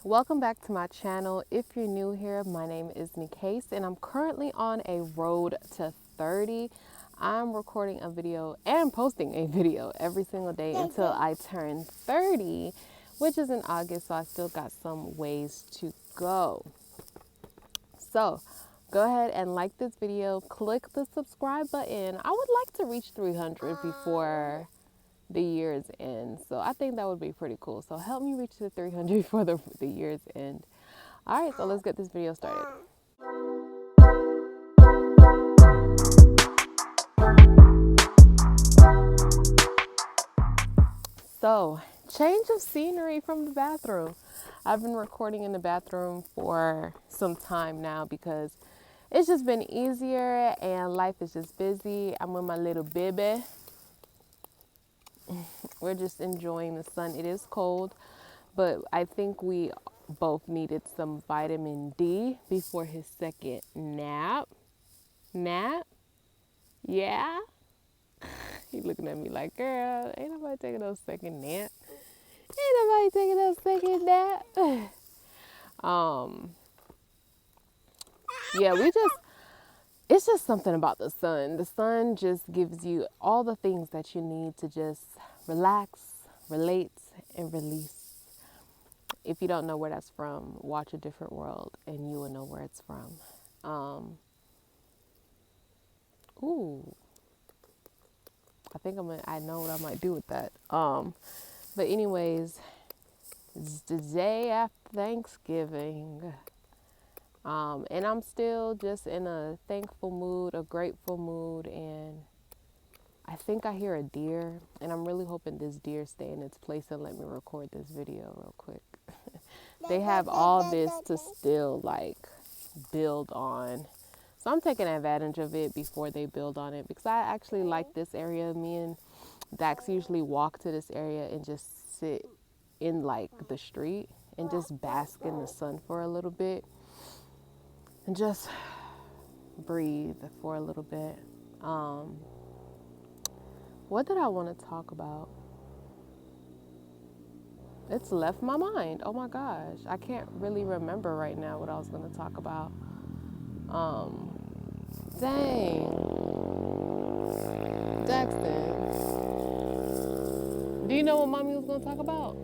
Welcome back to my channel. If you're new here, my name is Nikase and I'm currently on a road to 30. I'm recording a video and posting a video every single day until I turn 30, which is in August, so I still got some ways to go. So go ahead and like this video, click the subscribe button. I would like to reach 300 before the year's end, so I think that would be pretty cool. So help me reach the 300 before the year's end. All right, so let's get this video started. So, change of scenery from the bathroom. I've been recording in the bathroom for some time now because it's just been easier and life is just busy. I'm with my little baby. We're just enjoying the sun. It is cold, but I think we both needed some vitamin D before his second nap. Yeah? He looking at me like, girl, ain't nobody taking no second nap. Ain't nobody taking no second nap. Yeah, it's just something about the sun. The sun just gives you all the things that you need to just relax, relate, and release. If you don't know where that's from, watch A Different World and you will know where it's from. Ooh. I think I know what I might do with that. But anyways, it's the day after Thanksgiving. And I'm still just in a thankful mood, a grateful mood, and I think I hear a deer, and I'm really hoping this deer stay in its place and let me record this video real quick. They have all this to still like build on. So I'm taking advantage of it before they build on it because I actually like this area. Me and Dax usually walk to this area and just sit in like the street and just bask in the sun for a little bit and just breathe for a little bit. What did I want to talk about? It's left my mind. Oh my gosh. I can't really remember right now what I was going to talk about. Dang. Jackson. Do you know what mommy was going to talk about?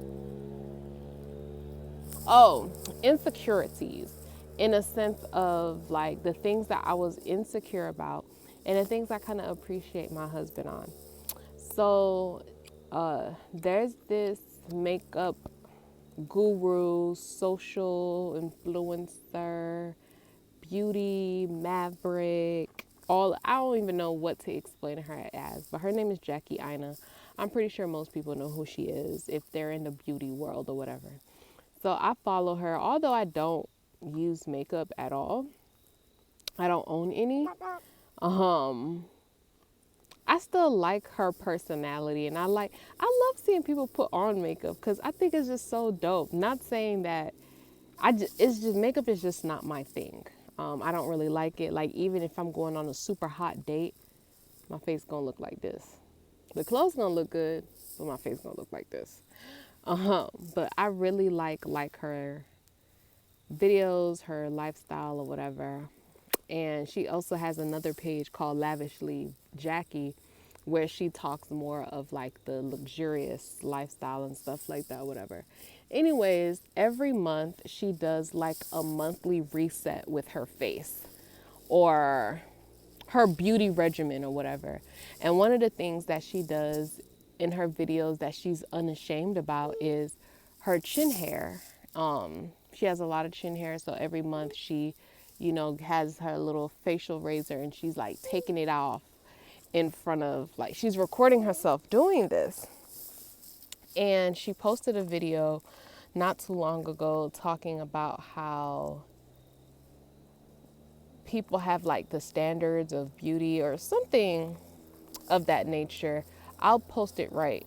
Oh, insecurities. In a sense of like the things that I was insecure about and the things I kind of appreciate my husband on. So there's this makeup guru, social influencer, beauty maverick, I don't even know what to explain her as, but her name is Jackie Ina. I'm pretty sure most people know who she is if they're in the beauty world or whatever. So I follow her, although I don't use makeup at all. I don't own any. I still like her personality, and I love seeing people put on makeup because I think it's just so dope. Not saying that makeup is just not my thing. I don't really like it. Like even if I'm going on a super hot date, my face gonna look like this. The clothes gonna look good, but my face gonna look like this. But I really like her videos, her lifestyle or whatever. And she also has another page called Lavishly Jackie, where she talks more of like the luxurious lifestyle and stuff like that, whatever. Anyways, every month she does like a monthly reset with her face or her beauty regimen or whatever. And one of the things that she does in her videos that she's unashamed about is her chin hair. She has a lot of chin hair, so every month she has her little facial razor and she's like taking it off in front of, like, she's recording herself doing this. And she posted a video not too long ago talking about how people have like the standards of beauty or something of that nature. I'll post it right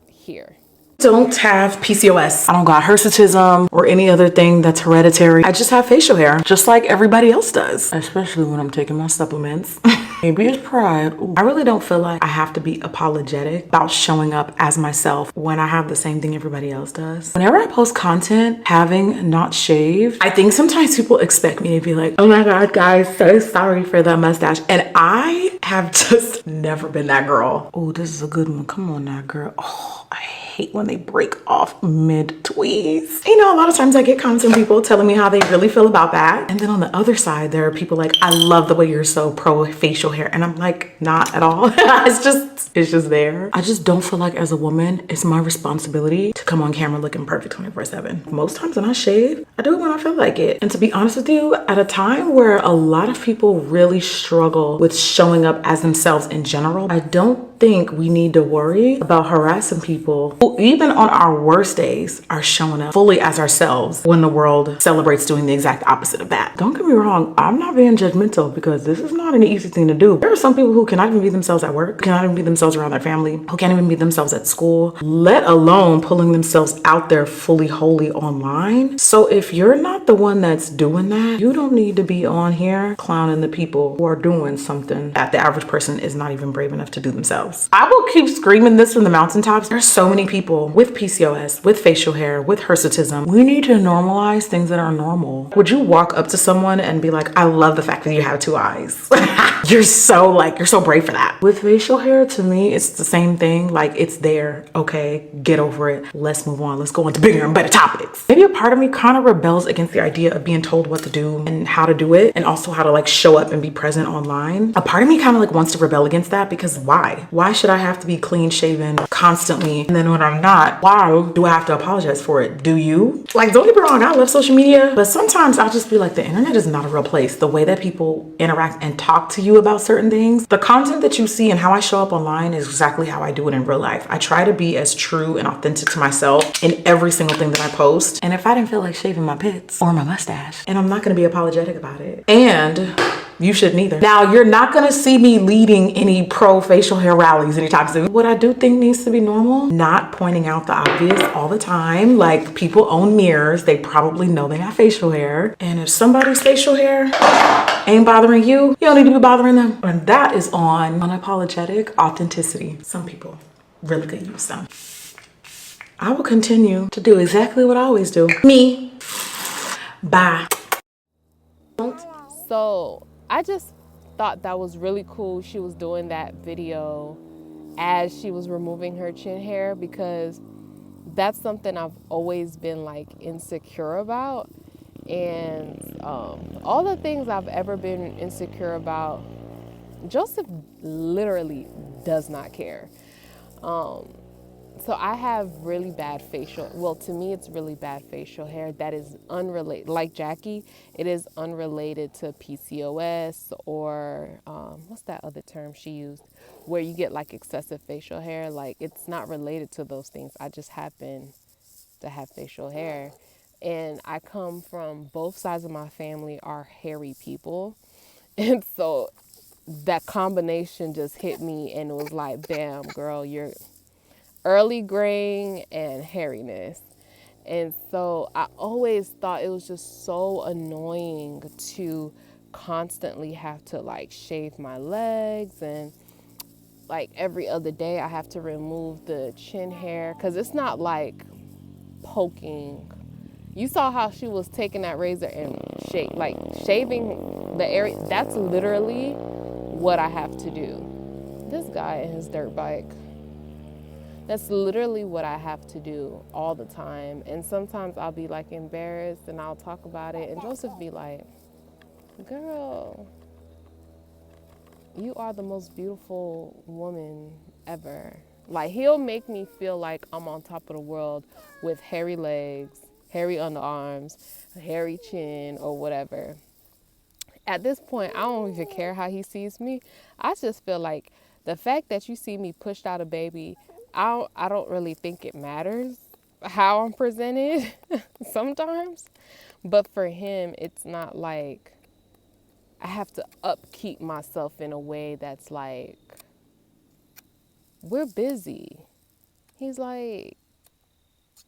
here. Don't have PCOS. I don't got hirsutism or any other thing that's hereditary. I just have facial hair, just like everybody else does, especially when I'm taking my supplements. Maybe it's pride. I really don't feel like I have to be apologetic about showing up as myself when I have the same thing everybody else does. Whenever I post content having not shaved, I think sometimes people expect me to be like, oh my God, guys, so sorry for the mustache. And I have just never been that girl. Oh, this is a good one. Come on now, girl. Oh, I hate when they break off mid-tweeze. You know, a lot of times I get comments from people telling me how they really feel about that. And then on the other side, there are people like, I love the way you're so pro facial hair. And I'm like, not at all. It's just there. I just don't feel like as a woman, it's my responsibility to come on camera looking perfect 24/7. Most times when I shave, I do it when I feel like it. And to be honest with you, at a time where a lot of people really struggle with showing up as themselves in general, I don't think we need to worry about harassing people who even on our worst days are showing up fully as ourselves when the world celebrates doing the exact opposite of that. Don't get me wrong, I'm not being judgmental because this is not an easy thing to do. There are some people who cannot even be themselves at work, cannot even be themselves around their family, who can't even be themselves at school, let alone pulling themselves out there fully wholly online. So if you're not the one that's doing that, you don't need to be on here clowning the people who are doing something that the average person is not even brave enough to do themselves. I will keep screaming this from the mountaintops. There's so many people with PCOS, with facial hair, with hirsutism. We need to normalize things that are normal. Would you walk up to someone and be like, I love the fact that you have two eyes? You're so brave for that. With facial hair, to me, it's the same thing. Like, it's there. Okay, get over it. Let's move on. Let's go on to bigger and better topics. Maybe a part of me kind of rebels against the idea of being told what to do and how to do it, and also how to like show up and be present online. A part of me kind of like wants to rebel against that because why? Why should I have to be clean shaven constantly? And then when I'm not, why do I have to apologize for it? Do you? Like, don't get me wrong, I love social media, but sometimes I'll just be like, the internet is not a real place. The way that people interact and talk to you about certain things, the content that you see and how I show up online is exactly how I do it in real life. I try to be as true and authentic to myself in every single thing that I post. And if I didn't feel like shaving my pits or my mustache, and I'm not gonna be apologetic about it. And you shouldn't either. Now, you're not gonna see me leading any pro facial hair rallies anytime soon. What I do think needs to be normal, not pointing out the obvious all the time. Like, people own mirrors. They probably know they got facial hair. And if somebody's facial hair ain't bothering you, you don't need to be bothering them. And that is on unapologetic authenticity. Some people really could use some. I will continue to do exactly what I always do. Me. Bye. So I just thought that was really cool. She was doing that video as she was removing her chin hair, because that's something I've always been like insecure about. And all the things I've ever been insecure about, Joseph literally does not care. So I have really bad facial, well, to me it's really bad facial hair that is unrelated, like Jackie, it is unrelated to PCOS or what's that other term she used, where you get like excessive facial hair. Like, it's not related to those things. I just happen to have facial hair. And I come from, both sides of my family are hairy people. And so that combination just hit me and it was like, bam, girl, you're early graying and hairiness. And so I always thought it was just so annoying to constantly have to like shave my legs, and like every other day I have to remove the chin hair, because it's not like poking. You saw how she was taking that razor and shaving the area. That's literally what I have to do. This guy and his dirt bike. That's literally what I have to do all the time. And sometimes I'll be like embarrassed and I'll talk about it. And Joseph be like, girl, you are the most beautiful woman ever. Like, he'll make me feel like I'm on top of the world with hairy legs, hairy underarms, a hairy chin, or whatever. At this point, I don't even care how he sees me. I just feel like the fact that you see me pushed out a baby, I don't really think it matters how I'm presented sometimes. But for him, it's not like I have to upkeep myself in a way that's like, we're busy. He's like,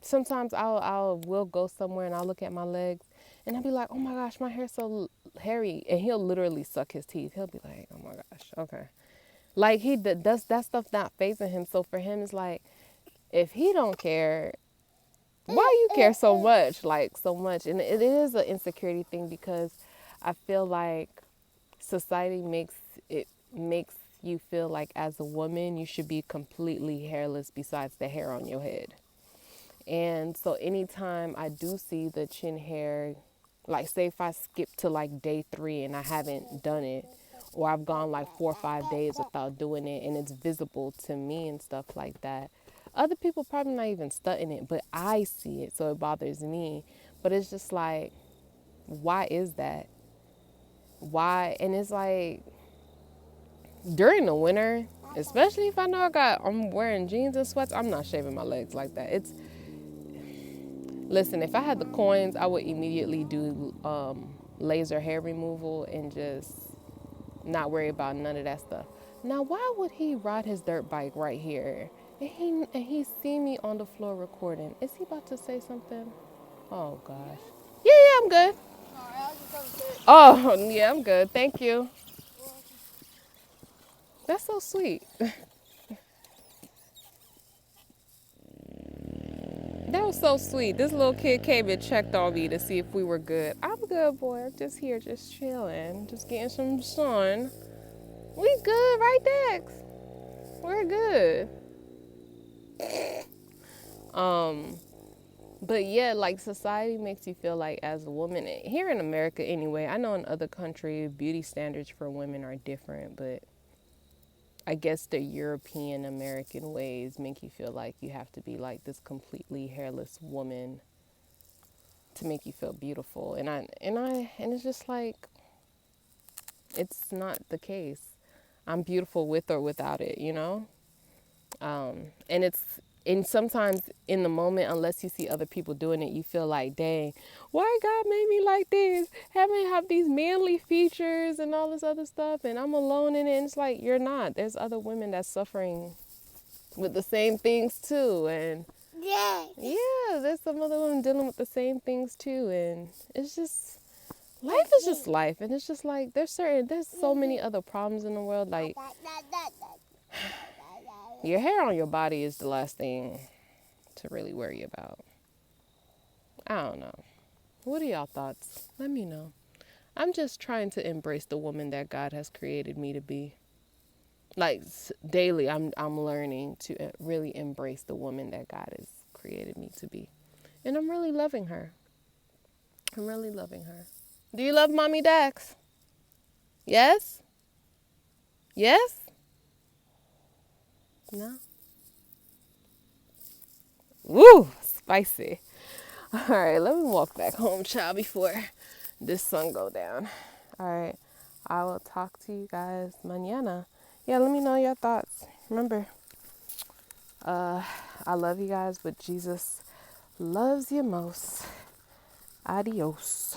sometimes we'll go somewhere and I'll look at my legs And I'll be like, oh my gosh, my hair's so hairy. And he'll literally suck his teeth. He'll be like, oh my gosh, okay. Like does that stuff not phasing him. So for him, it's like, if he don't care, why you care so much? Like so much. And it is an insecurity thing because I feel like society makes you feel like as a woman, you should be completely hairless besides the hair on your head. And so anytime I do see the chin hair, like say if I skip to like day 3 and I haven't done it, or I've gone like 4 or 5 days without doing it and it's visible to me and stuff like that, other people probably not even studying it, but I see it, so it bothers me. But it's just like, why is that? Why? And it's like during the winter, especially if I know I'm wearing jeans and sweats, I'm not shaving my legs like that. Listen, if I had the coins, I would immediately do laser hair removal and just not worry about none of that stuff. Now, why would he ride his dirt bike right here? And he see me on the floor recording. Is he about to say something? Oh gosh. Yeah, yeah, I'm good. Oh, yeah, I'm good. Thank you. That's so sweet. That was so sweet. This little kid came and checked on me to see if we were good. I'm good, boy. I'm just here, just chilling, just getting some sun. We good, right, Dex? We're good. But yeah, like society makes you feel like as a woman, here in America anyway, I know in other countries, beauty standards for women are different, but I guess the European American ways make you feel like you have to be like this completely hairless woman to make you feel beautiful. And it's just like, it's not the case. I'm beautiful with or without it, you know? And sometimes in the moment, unless you see other people doing it, you feel like, dang, why God made me like this? Having have these manly features and all this other stuff, and I'm alone in it. And it's like, you're not. There's other women that's suffering with the same things too, and yeah, there's some other women dealing with the same things too, and it's just, life is just life, and it's just like there's so many other problems in the world. Like, your hair on your body is the last thing to really worry about. I don't know. What are y'all thoughts? Let me know. I'm just trying to embrace the woman that God has created me to be. Like daily, I'm learning to really embrace the woman that God has created me to be, and I'm really loving her. I'm really loving her. Do you love Mommy Dax? Yes? Yes? No? Woo! Spicy. All right, let me walk back home, child, before this sun go down. All right, I will talk to you guys mañana. Yeah, let me know your thoughts. Remember, I love you guys, but Jesus loves you most. Adios.